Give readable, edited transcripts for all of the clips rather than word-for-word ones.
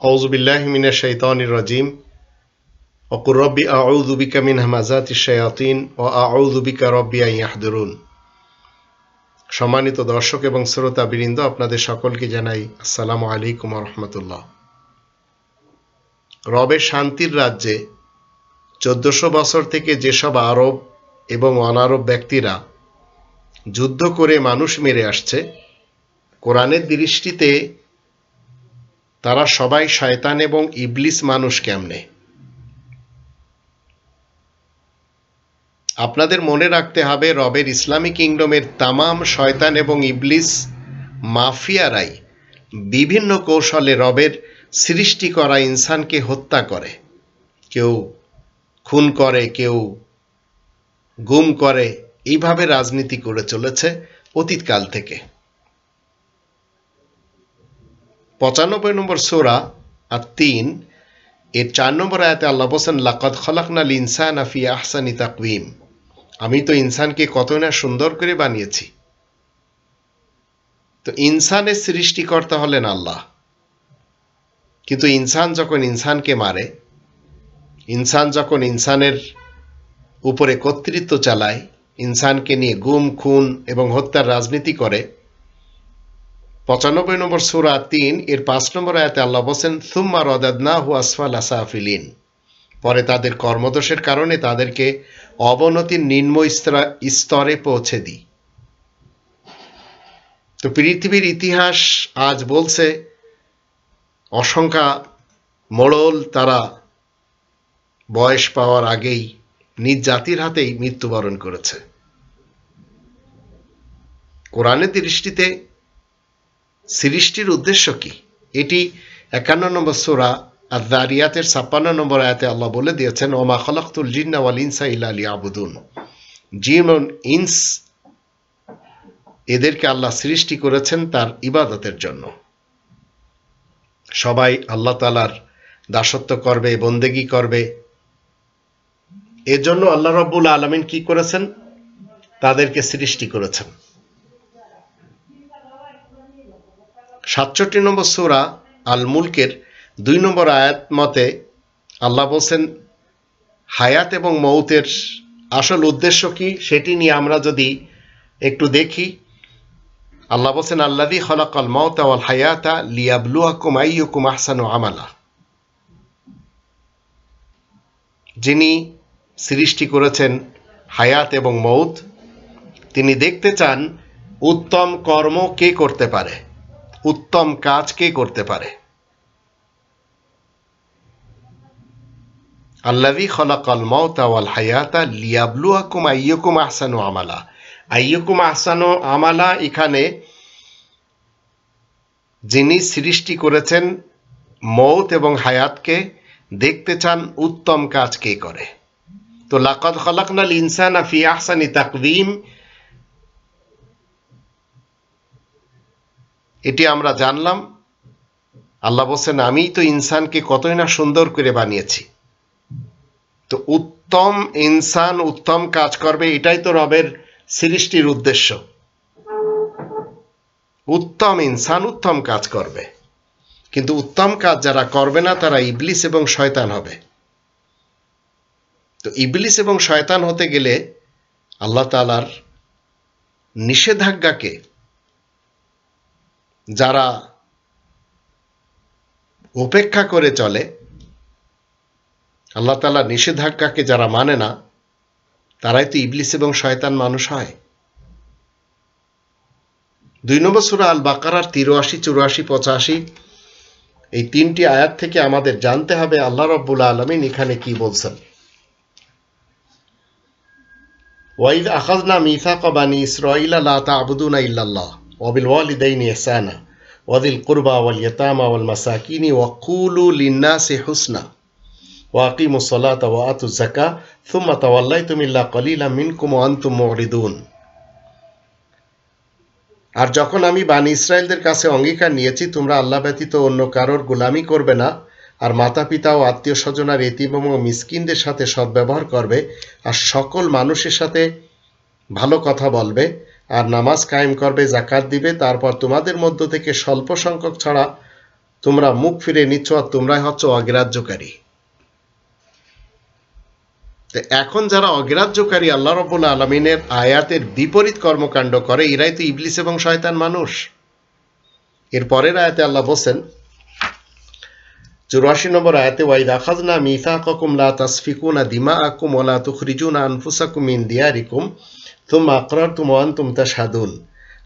আউযু বিল্লাহি মিনাশ শাইতানির রাজিম ওয়া কুর রাব্বি আউযু বিকা মিন হামাযাতিশ শায়াতিন ওয়া আউযু বিকা রাব্বি আন ইয়াহদুরুন। সম্মানিত দর্শক এবং শ্রোতাবৃন্দ, আপনাদের সকলকে জানাই আসসালামু আলাইকুম ওয়া রাহমাতুল্লাহ। রবের শান্তির রাজ্যে 1400 বছর থেকে যেসব আরব এবং অনারব ব্যক্তিরা যুদ্ধ করে মানুষ মেরে আসছে, কোরআনের দৃষ্টিতে তারা সবাই শয়তান এবং ইবলিস মানুষ কেমনে? আপনাদের মনে রাখতে হবে, রবের ইসলামী কিংডমের তামাম শয়তান এবং ইবলিস মাফিয়ারাই বিভিন্ন কৌশলে রবের সৃষ্টি করা ইনসানকে হত্যা করে। কেউ খুন করে, কেউ গুম করে, এইভাবে রাজনীতি করে চলেছে অতীতকাল থেকে। 95 নম্বর সূরা আত-তিন এর 4 নম্বর আয়াতে আল্লাহ বলেন, লাকাদ খালাকনাল ইনসানা ফি আহসানি তাকওয়িম। আমি তো ইনসানকে কত না সুন্দর করে বানিয়েছি। তো ইনসানের সৃষ্টিকর্তা হলেন আল্লাহ, কিন্তু ইনসান যখন ইনসানকে মারে, ইনসান যখন ইনসানের উপরে কর্তৃত্ব চালায়, ইনসানকে নিয়ে গুম খুন এবং হত্যার রাজনীতি করে, 95 নম্বর সূরা 3 এর 5 নম্বর আয়াতে আল্লাহ বলেন, সুম্মা রাদাদনাহু আসফালা সাফিলিন। পরে তাদের কর্মদোষের কারণে তাদেরকে অবনতির নিম্ন স্তরে পৌঁছে দিই। তো পৃথিবীর ইতিহাস আজ বলছে, অসংখ্য মোড়ল তারা বয়স পাওয়ার আগেই নিজ জাতির হাতেই মৃত্যুবরণ করেছে। কোরআনের দৃষ্টিতে সৃষ্টির উদ্দেশ্য কি? এটি 51 নম্বর সূরা আয-যারিয়াতের 56 নম্বর আয়াতে আল্লাহ বলে দিয়েছেন, ওমা খালাকতুল জিন্না ওয়াল ইনসা ইল্লা লিয়াবুদুন। জিন ও ইনস এদেরকে আল্লাহ সৃষ্টি করেছেন তার ইবাদতের জন্য। সবাই আল্লাহ তাআলার দাসত্ব করবে, বন্দেগী করবে। এজন্য আল্লাহ রাব্বুল আলামিন কি করেছেন? তাদেরকে সৃষ্টি করেছেন। 67 নম্বর সূরা আল মুলকের 2 নম্বর আয়াত মতে আল্লাহ বলেন, হায়াত এবং মৌতের আসল উদ্দেশ্য কি সেটি নিয়ে আমরা যদি একটু দেখি, আল্লাহ বলেন, আল্লাযী খালাকাল মাউতা ওয়াল হায়াতা লিয়াবলুয়াকুম আইয়ুকুম আহসানু আমালা। যিনি সৃষ্টি করেছেন হায়াত এবং মৌত, তিনি দেখতে চান উত্তম কর্ম কে করতে পারে, উত্তম কাজ কে করতে পারে। আল্লাযী খালাকাল মাউতা ওয়াল হায়াতা লিয়াবলুয়াকুম আইয়ুকুম আহসানু আমালা। আইয়ুকুম আহসানু আমালা, এখানে যিনি সৃষ্টি করেছেন মৌত এবং হায়াতকে, দেখতে চান উত্তম কাজ কে করে। তো লাকাদ খালাকনাল ইনসানা ফি আহসানি তাকওয়িম, এটি আমরা জানলাম। আল্লাহ বলেন, আমি তো ইনসানকে কতই না সুন্দর করে বানিয়েছি। তো উত্তম ইনসান উত্তম কাজ করবে, এটাই তো রবের সৃষ্টির উদ্দেশ্য। উত্তম ইনসান উত্তম কাজ করবে, কিন্তু উত্তম কাজ যারা করবে না তারা ইবলিস এবং শয়তান হবে। তো ইবলিস এবং শয়তান হতে গেলে আল্লাহ তাআলার নিষেধাজ্ঞাকে যারা উপেক্ষা করে চলে, আল্লাহ তাআলার নিষেধাজ্ঞাকে যারা মানে না, তারাই তো ইবলিস এবং শয়তান মানুষ হয়। 2 নম্বর সূরা আল বাকারার 83, 84, 85 এই 3টি আয়াত থেকে আমাদের জানতে হবে আল্লাহ রাব্বুল আলামিন এখানে কি বলছেন। ওয়াইদ আখাযনা মিসাকা বানি ইসরাঈলা লা তা'বুদুনা ইল্লাল্লাহ ওয়া বিল ওয়ালিদাইনি ইহসানা ওয়া যিল কুরবা ওয়াল ইয়াতামা ওয়াল মাসাকিনি ওয়া কুলু লিন-নাসি হুসনা ওয়া আকিমুস সালাতা ওয়া আতুজ যাকাত সুম্মা তাওয়াল্লাইতুম ইল্লা কালিলাম মিনকুম ওয়া আনতুম মুরিদুন। আর যখন আমি বানি ইসরায়েলদের কাছে অঙ্গীকার নিয়েছি, তোমরা আল্লাহ ব্যতীত অন্য কারোর গোলামি করবে না, আর মাতা পিতা ও আত্মীয় স্বজন আর এতিম এবং মিসকিনদের সাথে সদ্ব্যবহার করবে, আর সকল মানুষের সাথে ভালো কথা বলবে, আর নামাজ কায়েম করবে, যাকাত দিবে, তারপর তোমাদের মধ্য থেকে স্বল্প সংখ্যক ছাড়া তোমরা মুখ ফিরে নিচ্ছ আর তোমরাই হচ্ছ অগ্রাহ্যকারী। এখন যারা অগ্রাহ্যকারী আল্লাহ রাব্বুল আলামিনের আয়াতের বিপরীত কর্মকাণ্ড করে, এরাই তো ইবলিস এবং শয়তান মানুষ। এর পরের আয়াতে আল্লাহ বলছেন 84 নম্বর আয়াতে, ওয়াইদা আখাযনা মিসাকাকুম লা তাসফিকুনা দিমাআকুম ওয়া লা তুখরিজুনা আনফুসাকুম মিন দিয়ারিকুম সুম্মা আকরারতুম ওয়া আনতুম তাশহাদুন।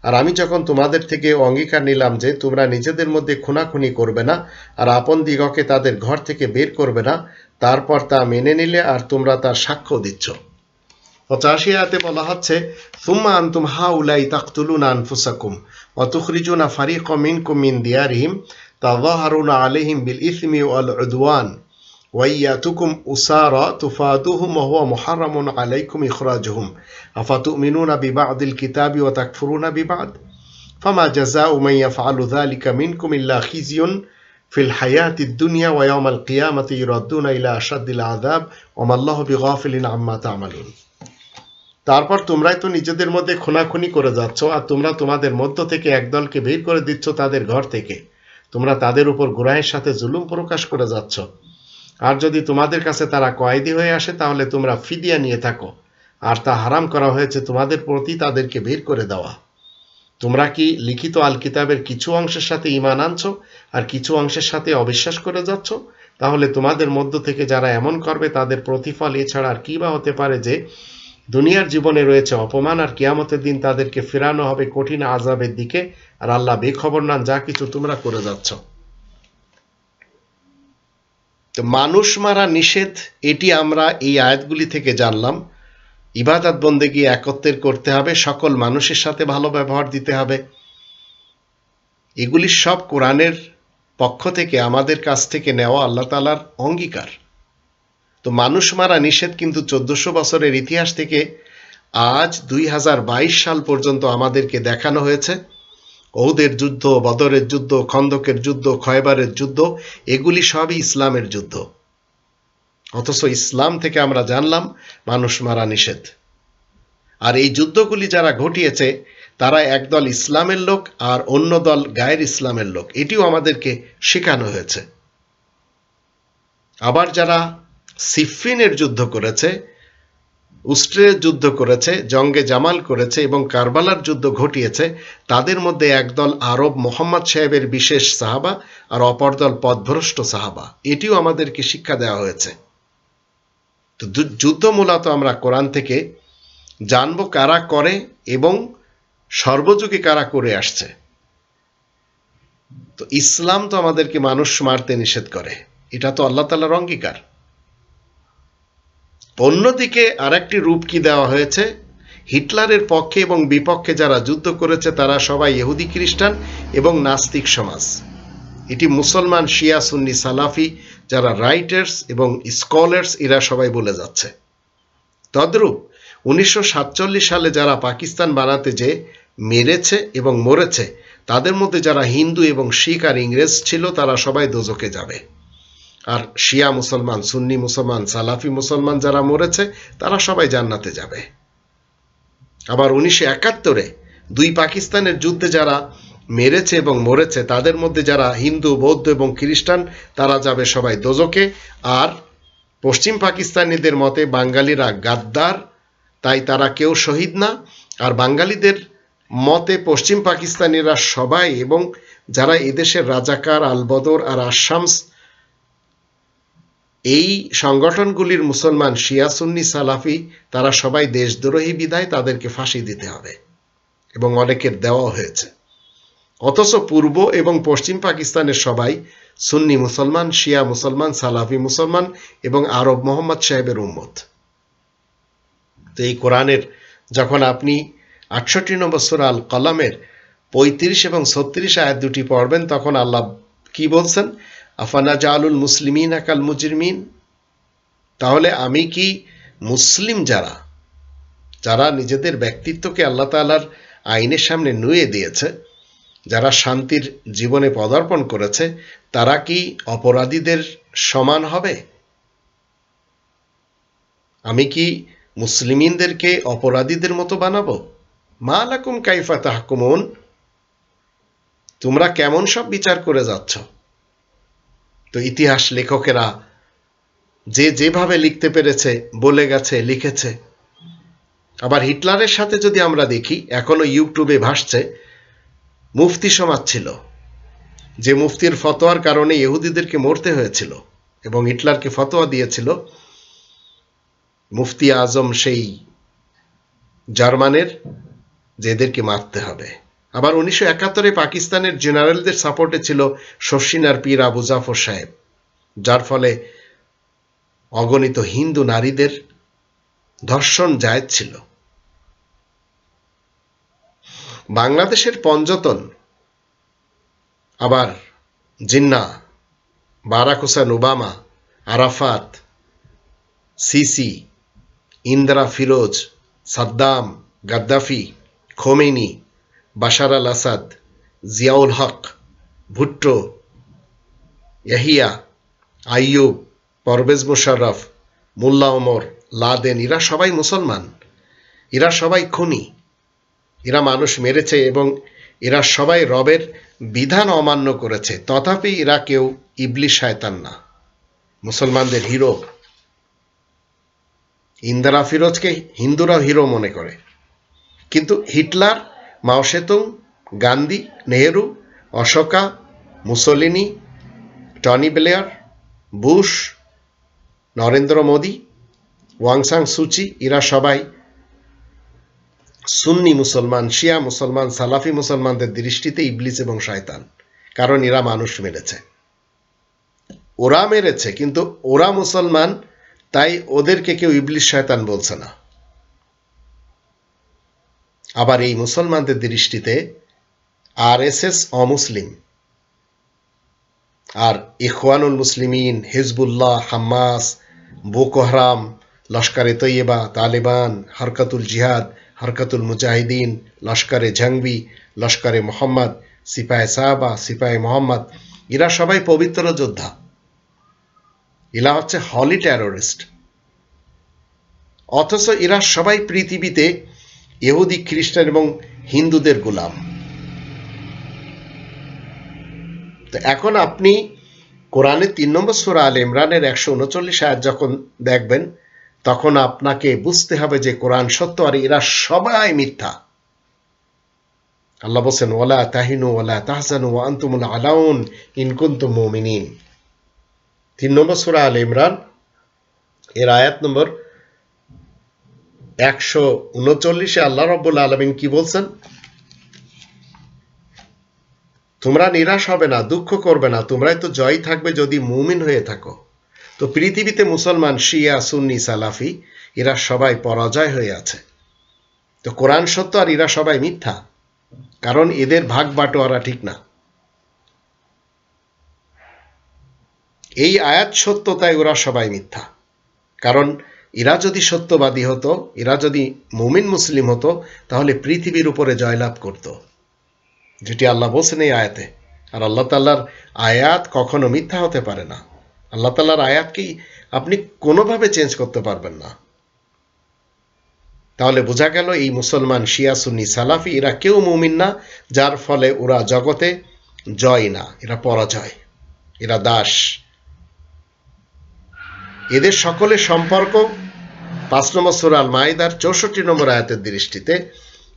আর আমি যখন তোমাদের থেকে অঙ্গীকার নিলাম যে তোমরা নিজেদের মধ্যে খুনাখুনি করবে না আর আপন দিগকে তাদের ঘর থেকে বের করবে না, তারপর তা মেনে নিলে আর তোমরা তার সাক্ষ্য দিচ্ছ। 85 আয়াতে বলা হচ্ছে, সুম্মা আনতুম হাউলাই তাকতুলুনা আনফুসাকুম ওয়া তুখরিজুনা ফারিকাম মিনকুম মিন দিয়ারিহিম তাযাহারুনা আলাইহিম বিল ইসমি ওয়াল উদওয়ান ওয়া ইয়াতুকুম উসারা তুফাদুহুম ওয়া হুয়া মুহাররামুন আলাইকুম ইখরাজুহুম আফাতুমিনুনা বিবা'দিল কিতাবি ওয়া তাকফুরুনা বিবা'দ ফামা জাযাউ মান ইয়াফআলু যালিকা মিনকুম ইল্লা খিজিয়ুন ফিল হায়াতিদ দুনিয়া ওয়া ইয়াওমাল কিয়ামাতি ইউরাদ্দুনা ইলা আশাদ্দিল আযাব ওয়া মাল্লাহু বিগাফিলিন আম্মা তা'মালুন। তারপর তোমরাই তো নিজেদের মধ্যে খুনাখুনি করে যাচ্ছ আর তোমরা তোমাদের মধ্য থেকে একদলকে বের করে দিচ্ছ তাদের ঘর থেকে। তোমরা তাদের উপর গুনাহের সাথে জুলুম প্রকাশ করে যাচ্ছ। আর যদি তোমাদের কাছে তারা কয়েদি হয়ে আসে তাহলে তোমরা ফিদিয়া নিয়ে থাকো, আর তা হারাম করা হয়েছে তোমাদের প্রতি তাদেরকে বের করে দেওয়া। তোমরা কি লিখিত আল কিতাবের কিছু অংশের সাথে ঈমান আনছো আর কিছু অংশের সাথে অবিশ্বাস করে যাচ্ছ? তাহলে তোমাদের মধ্য থেকে যারা এমন করবে তাদের প্রতিফল এছাড়া আর কি বা হতে পারে যে দুনিয়ার জীবনে রয়েছে অপমান, আর কিয়ামতের দিন তাদেরকে ফেরানো হবে কঠিন আযাবের দিকে, আর আল্লাহ বেখবর নন যা কিছু তোমরা করে যাচ্ছ। তো মানুষ মারা নিষেধ, এটি আমরা এই আয়াতগুলি থেকে জানলাম। ইবাদত বন্দেগী একত্রের করতে হবে, সকল মানুষের সাথে ভালো ব্যবহার দিতে হবে। এগুলি সব কোরআনের পক্ষ থেকে আমাদের কাছ থেকে নেওয়া আল্লাহ তাআলার অঙ্গীকার। তো মানুষ মারা নিষেধ কিন্তু 1400 বছরের ইতিহাস থেকে আজ 2022 সাল পর্যন্ত আমাদেরকে দেখানো হয়েছে। ওহুদের যুদ্ধ, বদরের যুদ্ধ, খন্দকের যুদ্ধ, খয়বারের যুদ্ধ, এগুলি সবই ইসলামের যুদ্ধ। অথচ ইসলাম থেকে আমরা জানলাম মানুষ মারা নিষেধ। আর এই যুদ্ধগুলি যারা ঘটিয়েছে তারা একদল ইসলামের লোক আর অন্য দল গায়ের ইসলামের লোক, এটিও আমাদেরকে শেখানো হয়েছে। আবার যারা সিফিনের যুদ্ধ করেছে, উস্ট্রের যুদ্ধ করেছে, জঙ্গে জামাল করেছে এবং কারবালার যুদ্ধ ঘটিয়েছে, তাদের মধ্যে একদল আরব মোহাম্মদ সাহেবের বিশেষ সাহাবা আর অপর দল পথভ্রষ্ট সাহাবা, এটিও আমাদেরকে শিক্ষা দেওয়া হয়েছে। তো যুদ্ধ মূলত আমরা কোরআন থেকে জানবো কারা করে এবং সর্বযুগে কারা করে আসছে। তো ইসলাম তো আমাদেরকে মানুষ মারতে নিষেধ করে, এটা তো আল্লাহ তাআলার অঙ্গীকার। অন্যদিকে আরেকটি রূপ কি দেওয়া হয়েছে, হিটলারের পক্ষে এবং বিপক্ষে যারা যুদ্ধ করেছে তারা সবাই ইহুদি খ্রিস্টান এবং নাস্তিক সমাজ। এটি মুসলমান, শিয়া, সুন্নি, সালাফি যারা রাইটার্স এবং স্কলার্স এরা সবাই বলে যাচ্ছে। তদ্রূপ 1947 সালে যারা পাকিস্তান বানাতে যে মেরেছে এবং মরেছে তাদের মধ্যে যারা হিন্দু এবং শিখ আর ইংরেজ ছিল তারা সবাই দোজখে যাবে। আর শিয়া মুসলমান, সুন্নি মুসলমান, সালাফি মুসলমান যারা মরেছে তারা সবাই জান্নাতে যাবে। আবার 1971-এ দুই পাকিস্তানের যুদ্ধে যারা মেরেছে এবং মরেছে তাদের মধ্যে যারা হিন্দু, বৌদ্ধ এবং খ্রিস্টান তারা যাবে সবাই দোজখে। আর পশ্চিম পাকিস্তানিদের মতে বাঙালিরা গাদ্দার, তাই তারা কেউ শহীদ না। আর বাঙালিদের মতে পশ্চিম পাকিস্তানিরা সবাই এবং যারা এদেশের রাজাকার, আলবদর আর আশামস এই সংগঠনগুলির মুসলমান, শিয়া, সুন্নি, সালাফি তারা সবাই দেশদ্রোহী বিধায় তাদেরকে ফাঁসি দিতে হবে এবং অনেকের দেওয়া হয়েছে। অথচ পূর্ব এবং পশ্চিম পাকিস্তানের সবাই সুন্নি মুসলমান, শিয়া মুসলমান, সালাফি মুসলমান এবং আরব মোহাম্মদ সাহেবের উম্মত। তো এই কোরআনের যখন আপনি 68 নম্বর সূরা আল কলামের 35 এবং 36 আয়াত দুটি পড়বেন তখন আল্লাহ কি বলছেন, আফানাজালুল মুসলিমিনা কাল মুজরিমিন, তাহলে আমি কি মুসলিম যারা নিজেদের ব্যক্তিত্বকে আল্লাহ তাআলার আইনের সামনে নুয়ে দিয়েছে, যারা শান্তির জীবনে পদার্পণ করেছে, তারা কি অপরাধীদের সমান হবে? আমি কি মুসলিমিনদেরকে অপরাধীদের মতো বানাবো? মা লাকুম কাইফা তাহকুমুন, তোমরা কেমন সব বিচার করে যাচ্ছ? তো ইতিহাস লেখকেরা যে যেভাবে লিখতে পেরেছে বলে গেছে, লিখেছে। আবার হিটলারের সাথে যদি আমরা দেখি, এখনো ইউটিউবে ভাসছে, মুফতি সমাজ ছিল, যে মুফতির ফতোয়ার কারণে ইহুদিদেরকে মরতে হয়েছিল এবং হিটলারকে ফতোয়া দিয়েছিল মুফতি আজম সেই জার্মানের, যে এদেরকে মারতে হবে। আবার 1971-এ পাকিস্তানের জেনারেলদের সাপোর্টে ছিল শর্ষিনার পীর আবু জাফর সাহেব, যার ফলে অগণিত হিন্দু নারীদের ধর্ষণ জায়েজ ছিল। বাংলাদেশের পঞ্জতন, আবার Jinnah, Barack Hussein Obama, Arafat, Sisi, Indira Feroze, Saddam, Gaddafi, Khomeini, Bashar al Assad, Ziaul Haq, Bhutto, Yahya, Ayub, Pervez Musharraf, Mullah Omar, Laden, এরা সবাই মুসলমান, এরা সবাই খুনি, এরা মানুষ মেরেছে এবং এরা সবাই রবের বিধান অমান্য করেছে। তথাপি এরা কেউ ইবলিস শয়তান না, মুসলমানদের হিরো। ইন্দিরা ফিরোজকে হিন্দুরা হিরো মনে করে, কিন্তু Hitler, Mao Tsetung, Gandhi, Nehru, Ashoka, Mussolini, Tony Blair, Bush, Narendra Modi, Aung San Suu Kyi, এরা সবাই সুন্নি মুসলমান, শিয়া মুসলমান, সালাফি মুসলমানদের দৃষ্টিতে ইবলিস এবং শয়তান, কারণ এরা মানুষ মেরেছে। ওরা মেরেছে, কিন্তু ওরা মুসলমান, তাই ওদেরকে কেউ ইবলিস শয়তান বলছে না। আবার এই মুসলমানদের দৃষ্টিতে আরএসএস অমুসলিম, আর ইখওয়ানুল মুসলিমিন, Hezbollah, Hamas, Boko Haram, লস্করে Taiyaba, Taliban, Harkatul জিহাদ, হরকতুল মুজাহিদিন, লস্করে জঙ্গি, লস্করে মোহাম্মদ, সিপাহে সাহাবা, সিপাহে মোহাম্মদ, এরা সবাই পবিত্র যোদ্ধা, এরা হচ্ছে হলি টেরোরিস্ট। অথচ এরা সবাই পৃথিবীতে ইহুদি, খ্রিস্টান এবং হিন্দুদের গোলাম। তো এখন আপনি কোরআনের 3 নম্বর সূরা আলে ইমরানের 139 আয়াত যখন দেখবেন, তখন আপনাকে বুঝতে হবে যে কোরআন সত্য আর এরা সবাই মিথ্যা। আল্লাহ বলেন, ওয়ালা তাহিনু ওয়ালা তাহজানু ওয়া আনতুমুল আলাউন ইন কুনতুম মুমিনিন। 3 নম্বর সূরা আলে ইমরান এর আয়াত নম্বর 139-এ আল্লাহ রাব্বুল আলামিন কি বলছেন? তোমরা নিরাশ হবে না, দুঃখ করবে না, তোমরাই তো জয়ী থাকবে যদি মুমিন হয়ে থাকো। তো পৃথিবীতে মুসলমান, শিয়া, সুন্নি, সালাফি, এরা সবাই পরাজয় হয়ে আছে। তো কোরআন সত্য আর এরা সবাই মিথ্যা, কারণ এদের ভাগ বাটোয়ারা ঠিক না। এই আয়াত সত্য, তাই ওরা সবাই মিথ্যা। কারণ এরা যদি সত্যবাদী হতো, এরা যদি মুমিন মুসলিম হতো, তাহলে পৃথিবীর উপরে জয়লাভ করত, যেটি আল্লাহ বলছেন এই আয়াতে। আর আল্লাহ তাআলার আয়াত কখনো মিথ্যা হতে পারে না। আল্লাহ তাআলার আয়াতকেই আপনি কোনোভাবে চেঞ্জ করতে পারবেন না। তাহলে বোঝা গেল এই মুসলমান, শিয়া, সুন্নি, সালাফি, এরা কেউ মুমিন না, যার ফলে ওরা জগতে জয় না, এরা পরাজয়, এরা দাস। এদের সকলের সম্পর্ক 5 নম্বর সূরা আল মাইদার 64 নম্বর আয়াতের দৃষ্টিতে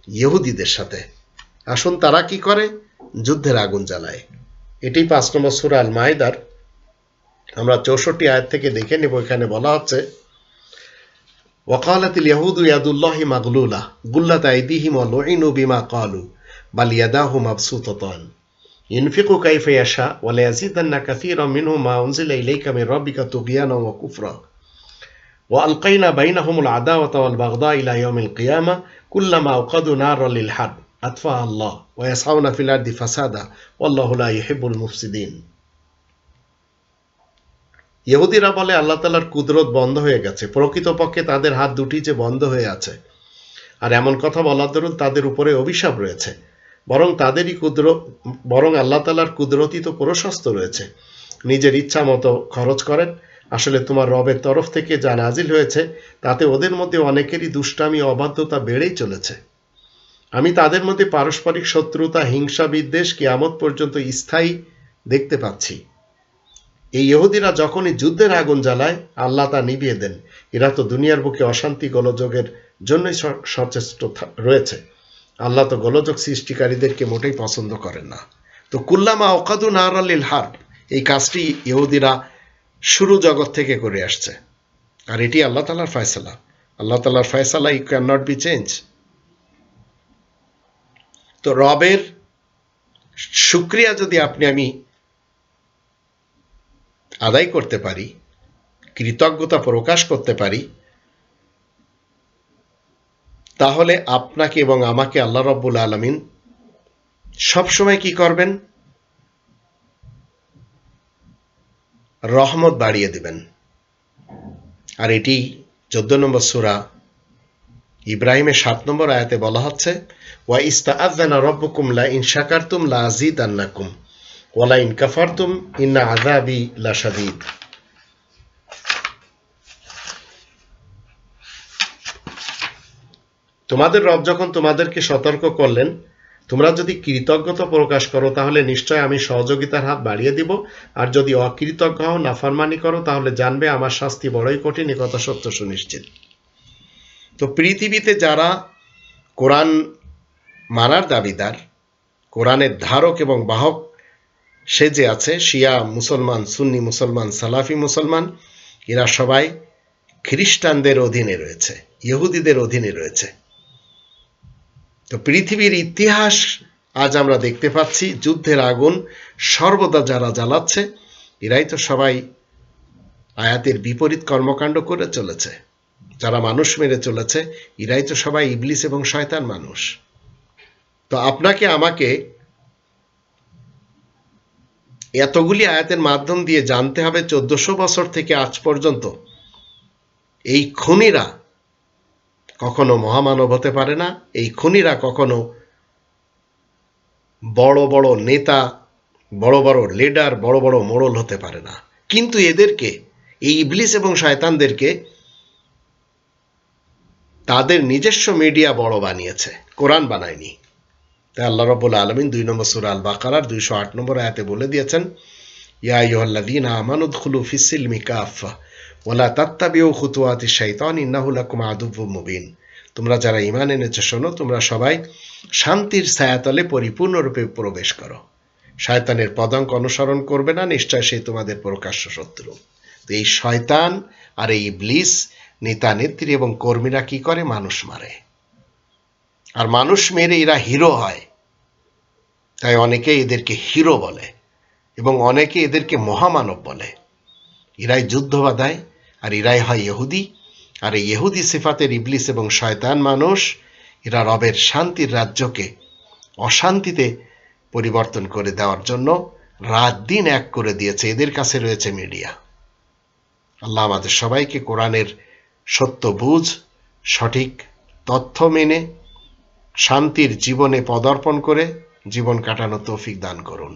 ইহুদিদের সাথে। আসুন তারা কি করে? যুদ্ধের আগুন জ্বালায়। এটি 5 নম্বর সূরা আল মাইদার আমরা 64 আয়াত থেকে দেখে নেব। এখানে বলা হচ্ছে, ওয়াকালাতিল ইয়াহুদু ইয়াদুল্লাহি মাগলুলা গুল্লাত আইদিহিম ওয়া লুইনু বিমা ক্বালু বাল ইয়াদাহু মাবসুতাতান ইনফিকু কাইফা ইয়াশা ওয়া লা ইয়াজিদান্না কাসীরাম মিনহুম মা উনজিলা ইলাইকা মির রাব্বিকা তুগয়ানা ওয়া কুফরা ওয়া আলকাইনা বাইনাহুমুল আদাওয়াতা ওয়াল বাগদা ইলা ইয়াউমিল কিয়ামা কুল্লামা আওকাদু নারান লিল হারব আতফা আল্লাহ ওয়া ইয়াসআউনা ফিল আরদি ফাসাদা ওয়াল্লাহু লা ইউহিব্বুল মুফসিদিন। ইহুদিরা বলে আল্লাহ তাআলার কুদরত বন্ধ হয়ে গেছে, প্রকৃতপক্ষে তাদের হাত দুটি যে বন্ধ হয়ে আছে। আর এমন কথা বলার দরুন তাদের উপরে অভিশাপ রয়েছে, বরং আল্লাহ তাআলার কুদরতই তো প্রশস্ত রয়েছে, নিজের ইচ্ছা মতো খরচ করেন। আসলে তোমার রবের তরফ থেকে যা নাজিল হয়েছে তাতে ওদের মধ্যে অনেকেরই দুষ্টামি, অবাধ্যতা বেড়েই চলেছে। আমি তাদের মধ্যে পারস্পরিক শত্রুতা, হিংসা, বিদ্বেষ কিয়ামত পর্যন্ত স্থায়ী দেখতে পাচ্ছি। এই ইহুদিরা যখনই যুদ্ধের আগুন জ্বালায় আল্লাহ তা নিভিয়ে দেন। এরা তো দুনিয়ার বুকে অশান্তি গোলযোগের জন্যই সচেষ্ট রয়েছে। আল্লাহ তো গোলযোগ সৃষ্টিকারীদেরকে মোটেই পছন্দ করেন না। তো কুল্লামা ওকাদু নার আলিল হার্ব, এই কাজটি ইহুদিরা শুরু জগৎ থেকে করে আসছে। আর এটি আল্লাহ তাআলার ফয়সালা। আল্লাহ তাআলার ফয়সালা you can not be change. তো রবের শুকরিয়া যদি আমি আদায় করতে পারি, কৃতজ্ঞতা প্রকাশ করতে পারি, তাহলে আপনাকে এবং আমাকে আল্লাহ রাব্বুল আলামিন সবসময় কি করবেন? রহমত বাড়িয়ে দিবেন। আর এটি 14 নম্বর সূরা ইব্রাহিমের 7 নম্বর আয়াতে বলা হচ্ছে, ওয়া ইস্তাআযানা রাব্বুকুম লা ইন শাকারতুম লা আযীদান্নাকুম ওয়া লা ইন কাফারতুম ইন্না আযাবি লাশাদীদ। তোমাদের রব যখন তোমাদেরকে সতর্ক করলেন, তোমরা যদি কৃতজ্ঞতা প্রকাশ করো তাহলে নিশ্চয় আমি সহযোগিতার হাত বাড়িয়ে দিব, আর যদি অকৃতজ্ঞ হও, নাফরমানি করো, তাহলে জানবে আমার শাস্তি বড়ই কঠিন, এ কথা সত্য সুনিশ্চিত। তো পৃথিবীতে যারা কোরআন মানার দাবিদার, কোরআনের ধারক এবং বাহক সেজে আছে, শিয়া মুসলমান, সুন্নি মুসলমান, সালাফি মুসলমান, এরা সবাই খ্রিস্টানদের অধীনে রয়েছে, ইহুদিদের অধীনে রয়েছে। তো পৃথিবীর ইতিহাস আজ আমরা দেখতে পাচ্ছি, যুদ্ধের আগুন সর্বদা যারা জ্বালাচ্ছে এরাই তো সবাই আয়াতের বিপরীত কর্মকাণ্ড করে চলেছে। যারা মানুষ মেরে চলেছে এরাই তো সবাই ইবলিস এবং শয়তান মানুষ। তো আপনাকে আমাকে এতগুলি আয়াতের মাধ্যম দিয়ে জানতে হবে 1400 বছর থেকে আজ পর্যন্ত এই খুনিরা কখনো মহামানব হতে পারে না, এই খুনিরা কখনো বড় বড় নেতা, বড় বড় লিডার, বড় বড় মোড়ল হতে পারে না। কিন্তু এদেরকে, এই ইবলিস এবং শয়তানদেরকে তাদের নিজস্ব মিডিয়া বড় বানিয়েছে, কোরআন বানায়নি। তাই আল্লাহ রাব্বুল আলামিন 2 নম্বর সূরা আল বাকারার 208 নম্বর আয়াতে বলে দিয়েছেন, ইয়া আইয়ুহাল্লাযীনা আমানু উদখুলু ফিস-সিলমি কাফা ওয়া লা তাত্তাবিউ খুতুওয়াতিশ শাইতান ইন্নাহু লাকুম আদুউম মুবিন। তোমরা যারা ঈমান এনেছো শোনো, তোমরা সবাই শান্তির ছায়াতলে পরিপূর্ণরূপে প্রবেশ করো। শয়তানের পদাঙ্ক অনুসরণ করবে না, নিশ্চয় সে তোমাদের প্রকাশ্য শত্রু। তো এই শয়তান আর এই ইবলিস, নেতা নেত্রী এবং কর্মীরা কি করে? মানুষ মারে। আর মানুষ মেরে এরা হিরো হয়। তাই অনেকে এদেরকে হিরো বলে এবং অনেকে এদেরকে মহামানব বলে। এরাই যুদ্ধ বাঁধায় আর এরাই হয় ইহুদি। আর এই ইহুদি সিফাতের ইবলিস এবং শয়তান মানুষ, এরা রবের শান্তির রাজ্যকে অশান্তিতে পরিবর্তন করে দেওয়ার জন্য রাত দিন এক করে দিয়েছে। এদের কাছে রয়েছে মিডিয়া। আল্লাহ আমাদের সবাইকে কোরআনের সত্য বুঝ, সঠিক তথ্য মেনে শান্তির জীবনে পদার্পণ করে জীবন কাটানোর তৌফিক দান করুন।